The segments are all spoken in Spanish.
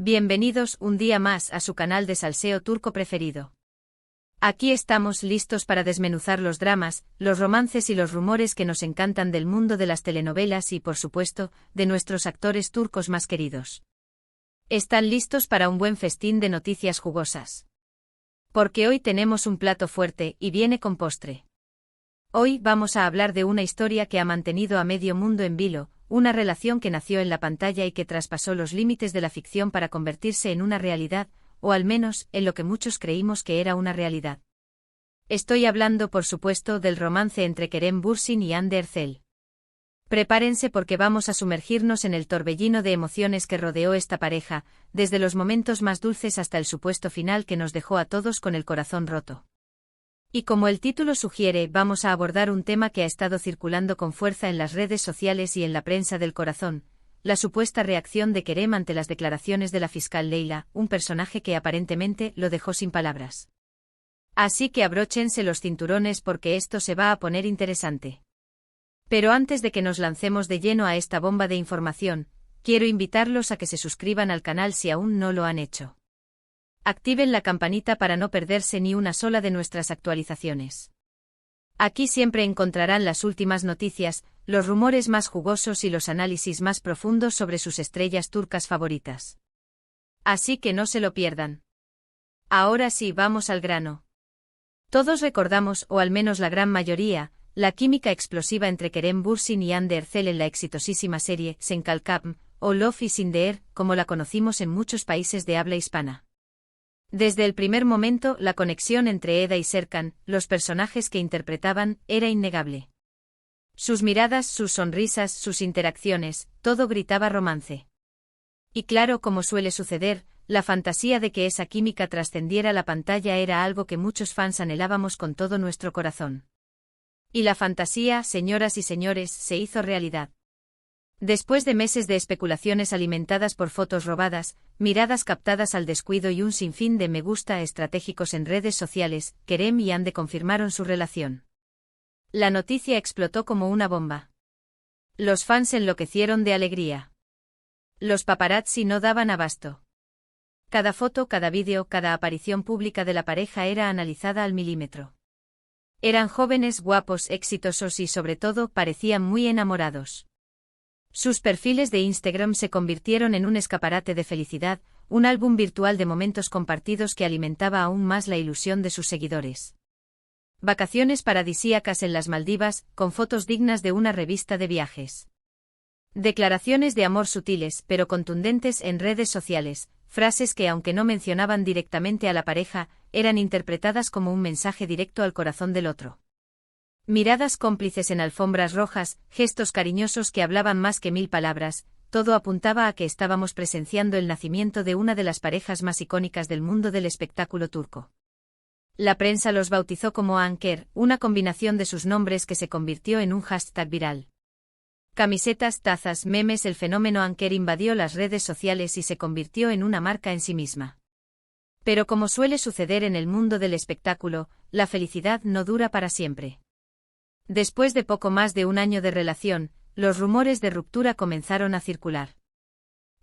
Bienvenidos un día más a su canal de salseo turco preferido. Aquí estamos listos para desmenuzar los dramas, los romances y los rumores que nos encantan del mundo de las telenovelas y, por supuesto, de nuestros actores turcos más queridos. ¿Están listos para un buen festín de noticias jugosas? Porque hoy tenemos un plato fuerte y viene con postre. Hoy vamos a hablar de una historia que ha mantenido a medio mundo en vilo, una relación que nació en la pantalla y que traspasó los límites de la ficción para convertirse en una realidad, o al menos, en lo que muchos creímos que era una realidad. Estoy hablando, por supuesto, del romance entre Kerem Bürsin y Hande Erçel. Prepárense porque vamos a sumergirnos en el torbellino de emociones que rodeó esta pareja, desde los momentos más dulces hasta el supuesto final que nos dejó a todos con el corazón roto. Y como el título sugiere, vamos a abordar un tema que ha estado circulando con fuerza en las redes sociales y en la prensa del corazón, la supuesta reacción de Kerem ante las declaraciones de la fiscal Leyla, un personaje que aparentemente lo dejó sin palabras. Así que abróchense los cinturones porque esto se va a poner interesante. Pero antes de que nos lancemos de lleno a esta bomba de información, quiero invitarlos a que se suscriban al canal si aún no lo han hecho. Activen la campanita para no perderse ni una sola de nuestras actualizaciones. Aquí siempre encontrarán las últimas noticias, los rumores más jugosos y los análisis más profundos sobre sus estrellas turcas favoritas. Así que no se lo pierdan. Ahora sí, vamos al grano. Todos recordamos, o al menos la gran mayoría, la química explosiva entre Kerem Bürsin y Hande Erçel en la exitosísima serie Sen Kalkam, o Love is in the Air, como la conocimos en muchos países de habla hispana. Desde el primer momento, la conexión entre Eda y Serkan, los personajes que interpretaban, era innegable. Sus miradas, sus sonrisas, sus interacciones, todo gritaba romance. Y claro, como suele suceder, la fantasía de que esa química trascendiera la pantalla era algo que muchos fans anhelábamos con todo nuestro corazón. Y la fantasía, señoras y señores, se hizo realidad. Después de meses de especulaciones alimentadas por fotos robadas, miradas captadas al descuido y un sinfín de me gusta estratégicos en redes sociales, Kerem y Hande confirmaron su relación. La noticia explotó como una bomba. Los fans enloquecieron de alegría. Los paparazzi no daban abasto. Cada foto, cada vídeo, cada aparición pública de la pareja era analizada al milímetro. Eran jóvenes, guapos, exitosos y sobre todo parecían muy enamorados. Sus perfiles de Instagram se convirtieron en un escaparate de felicidad, un álbum virtual de momentos compartidos que alimentaba aún más la ilusión de sus seguidores. Vacaciones paradisíacas en las Maldivas, con fotos dignas de una revista de viajes. Declaraciones de amor sutiles pero contundentes en redes sociales, frases que aunque no mencionaban directamente a la pareja, eran interpretadas como un mensaje directo al corazón del otro. Miradas cómplices en alfombras rojas, gestos cariñosos que hablaban más que 1000 palabras, todo apuntaba a que estábamos presenciando el nacimiento de una de las parejas más icónicas del mundo del espectáculo turco. La prensa los bautizó como Anker, una combinación de sus nombres que se convirtió en un hashtag viral. Camisetas, tazas, memes, el fenómeno Anker invadió las redes sociales y se convirtió en una marca en sí misma. Pero como suele suceder en el mundo del espectáculo, la felicidad no dura para siempre. Después de poco más de un año de relación, los rumores de ruptura comenzaron a circular.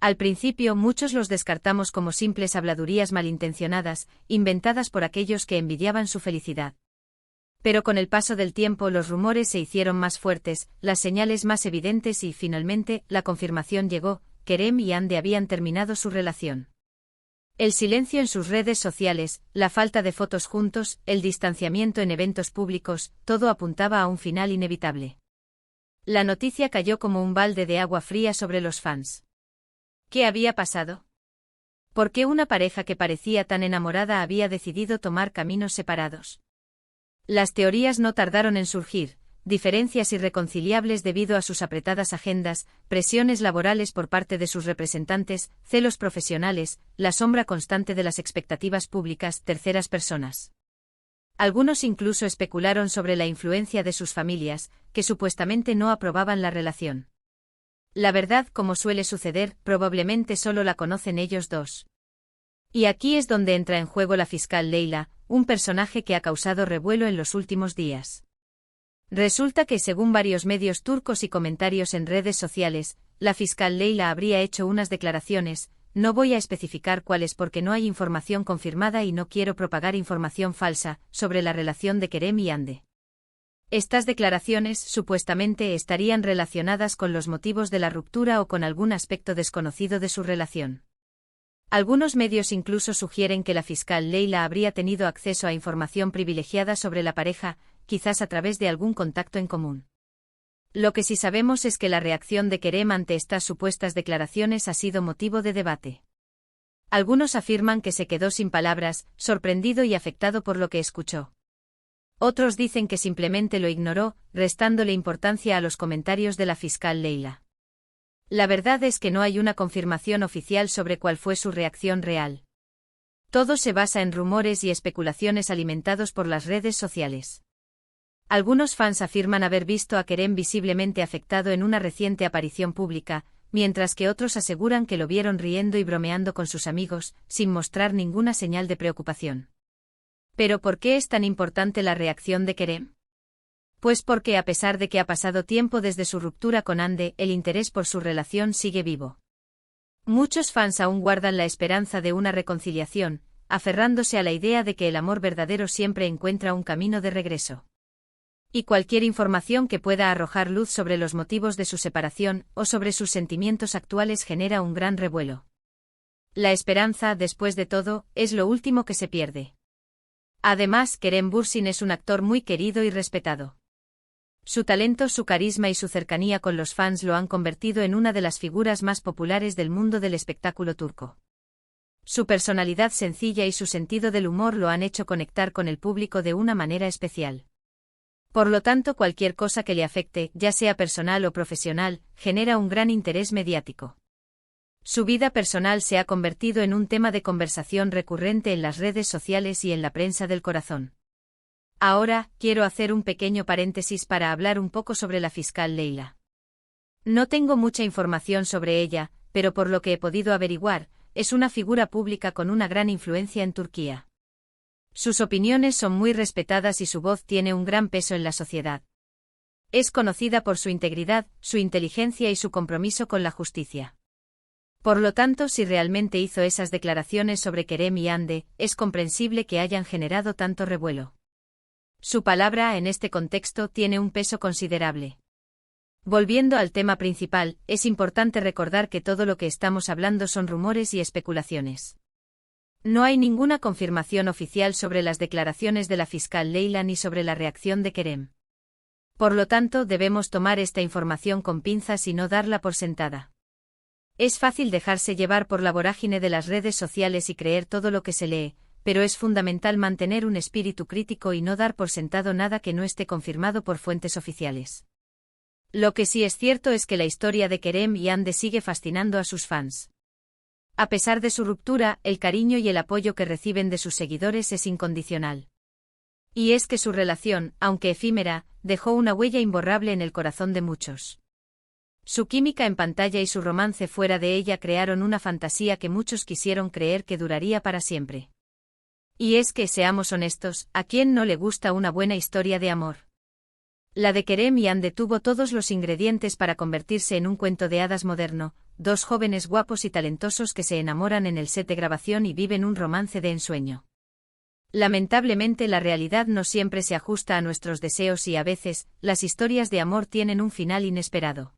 Al principio muchos los descartamos como simples habladurías malintencionadas, inventadas por aquellos que envidiaban su felicidad. Pero con el paso del tiempo los rumores se hicieron más fuertes, las señales más evidentes y, finalmente, la confirmación llegó: Kerem y Hande habían terminado su relación. El silencio en sus redes sociales, la falta de fotos juntos, el distanciamiento en eventos públicos, todo apuntaba a un final inevitable. La noticia cayó como un balde de agua fría sobre los fans. ¿Qué había pasado? ¿Por qué una pareja que parecía tan enamorada había decidido tomar caminos separados? Las teorías no tardaron en surgir. Diferencias irreconciliables debido a sus apretadas agendas, presiones laborales por parte de sus representantes, celos profesionales, la sombra constante de las expectativas públicas, terceras personas. Algunos incluso especularon sobre la influencia de sus familias, que supuestamente no aprobaban la relación. La verdad, como suele suceder, probablemente solo la conocen ellos dos. Y aquí es donde entra en juego la fiscal Leyla, un personaje que ha causado revuelo en los últimos días. Resulta que, según varios medios turcos y comentarios en redes sociales, la fiscal Leyla habría hecho unas declaraciones, no voy a especificar cuáles porque no hay información confirmada y no quiero propagar información falsa sobre la relación de Kerem y Hande. Estas declaraciones, supuestamente, estarían relacionadas con los motivos de la ruptura o con algún aspecto desconocido de su relación. Algunos medios incluso sugieren que la fiscal Leila habría tenido acceso a información privilegiada sobre la pareja, quizás a través de algún contacto en común. Lo que sí sabemos es que la reacción de Kerem ante estas supuestas declaraciones ha sido motivo de debate. Algunos afirman que se quedó sin palabras, sorprendido y afectado por lo que escuchó. Otros dicen que simplemente lo ignoró, restándole importancia a los comentarios de la fiscal Leila. La verdad es que no hay una confirmación oficial sobre cuál fue su reacción real. Todo se basa en rumores y especulaciones alimentados por las redes sociales. Algunos fans afirman haber visto a Kerem visiblemente afectado en una reciente aparición pública, mientras que otros aseguran que lo vieron riendo y bromeando con sus amigos, sin mostrar ninguna señal de preocupación. ¿Pero por qué es tan importante la reacción de Kerem? Pues porque a pesar de que ha pasado tiempo desde su ruptura con Hande, el interés por su relación sigue vivo. Muchos fans aún guardan la esperanza de una reconciliación, aferrándose a la idea de que el amor verdadero siempre encuentra un camino de regreso. Y cualquier información que pueda arrojar luz sobre los motivos de su separación o sobre sus sentimientos actuales genera un gran revuelo. La esperanza, después de todo, es lo último que se pierde. Además, Kerem Bürsin es un actor muy querido y respetado. Su talento, su carisma y su cercanía con los fans lo han convertido en una de las figuras más populares del mundo del espectáculo turco. Su personalidad sencilla y su sentido del humor lo han hecho conectar con el público de una manera especial. Por lo tanto, cualquier cosa que le afecte, ya sea personal o profesional, genera un gran interés mediático. Su vida personal se ha convertido en un tema de conversación recurrente en las redes sociales y en la prensa del corazón. Ahora, quiero hacer un pequeño paréntesis para hablar un poco sobre la fiscal Leila. No tengo mucha información sobre ella, pero por lo que he podido averiguar, es una figura pública con una gran influencia en Turquía. Sus opiniones son muy respetadas y su voz tiene un gran peso en la sociedad. Es conocida por su integridad, su inteligencia y su compromiso con la justicia. Por lo tanto, si realmente hizo esas declaraciones sobre Kerem y Hande, es comprensible que hayan generado tanto revuelo. Su palabra en este contexto tiene un peso considerable. Volviendo al tema principal, es importante recordar que todo lo que estamos hablando son rumores y especulaciones. No hay ninguna confirmación oficial sobre las declaraciones de la fiscal Leila ni sobre la reacción de Kerem. Por lo tanto, debemos tomar esta información con pinzas y no darla por sentada. Es fácil dejarse llevar por la vorágine de las redes sociales y creer todo lo que se lee, pero es fundamental mantener un espíritu crítico y no dar por sentado nada que no esté confirmado por fuentes oficiales. Lo que sí es cierto es que la historia de Kerem y Hande sigue fascinando a sus fans. A pesar de su ruptura, el cariño y el apoyo que reciben de sus seguidores es incondicional. Y es que su relación, aunque efímera, dejó una huella imborrable en el corazón de muchos. Su química en pantalla y su romance fuera de ella crearon una fantasía que muchos quisieron creer que duraría para siempre. Y es que, seamos honestos, ¿a quién no le gusta una buena historia de amor? La de Kerem y Hande tuvo todos los ingredientes para convertirse en un cuento de hadas moderno, dos jóvenes guapos y talentosos que se enamoran en el set de grabación y viven un romance de ensueño. Lamentablemente la realidad no siempre se ajusta a nuestros deseos y a veces, las historias de amor tienen un final inesperado.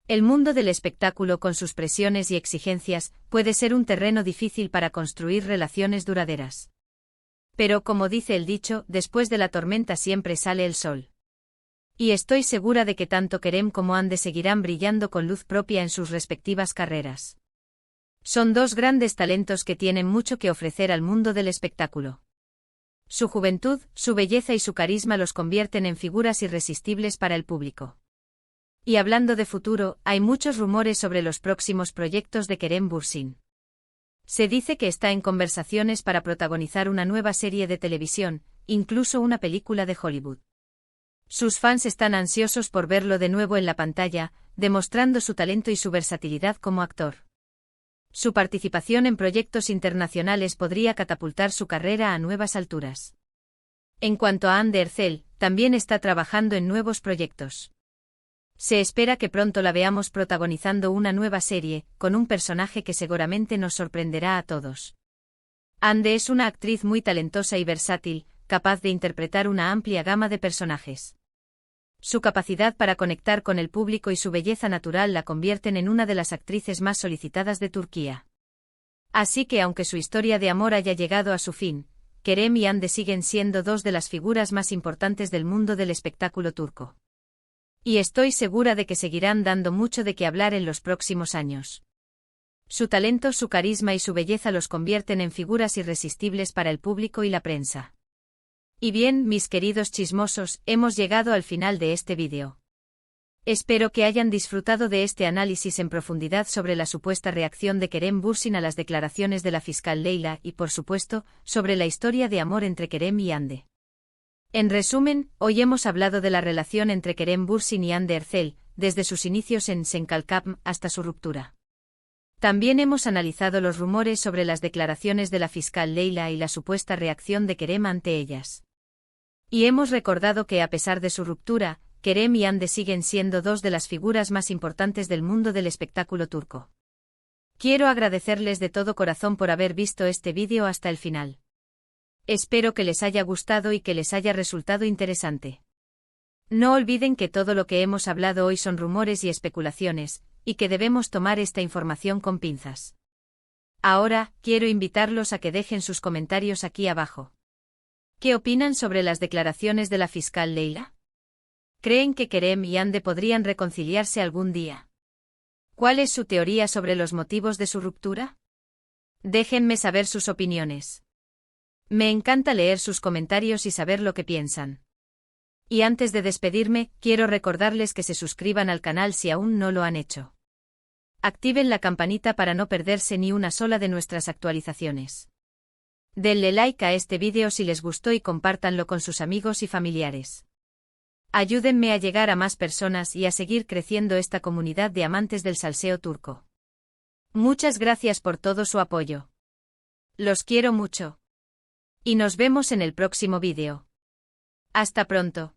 El mundo del espectáculo con sus presiones y exigencias puede ser un terreno difícil para construir relaciones duraderas. Pero como dice el dicho, después de la tormenta siempre sale el sol. Y estoy segura de que tanto Kerem como Hande seguirán brillando con luz propia en sus respectivas carreras. Son dos grandes talentos que tienen mucho que ofrecer al mundo del espectáculo. Su juventud, su belleza y su carisma los convierten en figuras irresistibles para el público. Y hablando de futuro, hay muchos rumores sobre los próximos proyectos de Kerem Bürsin. Se dice que está en conversaciones para protagonizar una nueva serie de televisión, incluso una película de Hollywood. Sus fans están ansiosos por verlo de nuevo en la pantalla, demostrando su talento y su versatilidad como actor. Su participación en proyectos internacionales podría catapultar su carrera a nuevas alturas. En cuanto a Hande Erçel, también está trabajando en nuevos proyectos. Se espera que pronto la veamos protagonizando una nueva serie, con un personaje que seguramente nos sorprenderá a todos. Hande es una actriz muy talentosa y versátil, capaz de interpretar una amplia gama de personajes. Su capacidad para conectar con el público y su belleza natural la convierten en una de las actrices más solicitadas de Turquía. Así que aunque su historia de amor haya llegado a su fin, Kerem y Hande siguen siendo dos de las figuras más importantes del mundo del espectáculo turco. Y estoy segura de que seguirán dando mucho de qué hablar en los próximos años. Su talento, su carisma y su belleza los convierten en figuras irresistibles para el público y la prensa. Y bien, mis queridos chismosos, hemos llegado al final de este vídeo. Espero que hayan disfrutado de este análisis en profundidad sobre la supuesta reacción de Kerem Bürsin a las declaraciones de la fiscal Leyla y, por supuesto, sobre la historia de amor entre Kerem y Hande. En resumen, hoy hemos hablado de la relación entre Kerem Bürsin y Hande Erçel, desde sus inicios en Senkalkam hasta su ruptura. También hemos analizado los rumores sobre las declaraciones de la fiscal Leyla y la supuesta reacción de Kerem ante ellas. Y hemos recordado que a pesar de su ruptura, Kerem y Hande siguen siendo dos de las figuras más importantes del mundo del espectáculo turco. Quiero agradecerles de todo corazón por haber visto este vídeo hasta el final. Espero que les haya gustado y que les haya resultado interesante. No olviden que todo lo que hemos hablado hoy son rumores y especulaciones, y que debemos tomar esta información con pinzas. Ahora, quiero invitarlos a que dejen sus comentarios aquí abajo. ¿Qué opinan sobre las declaraciones de la fiscal Leyla? ¿Creen que Kerem y Hande podrían reconciliarse algún día? ¿Cuál es su teoría sobre los motivos de su ruptura? Déjenme saber sus opiniones. Me encanta leer sus comentarios y saber lo que piensan. Y antes de despedirme, quiero recordarles que se suscriban al canal si aún no lo han hecho. Activen la campanita para no perderse ni una sola de nuestras actualizaciones. Denle like a este vídeo si les gustó y compártanlo con sus amigos y familiares. Ayúdenme a llegar a más personas y a seguir creciendo esta comunidad de amantes del salseo turco. Muchas gracias por todo su apoyo. Los quiero mucho. Y nos vemos en el próximo vídeo. Hasta pronto.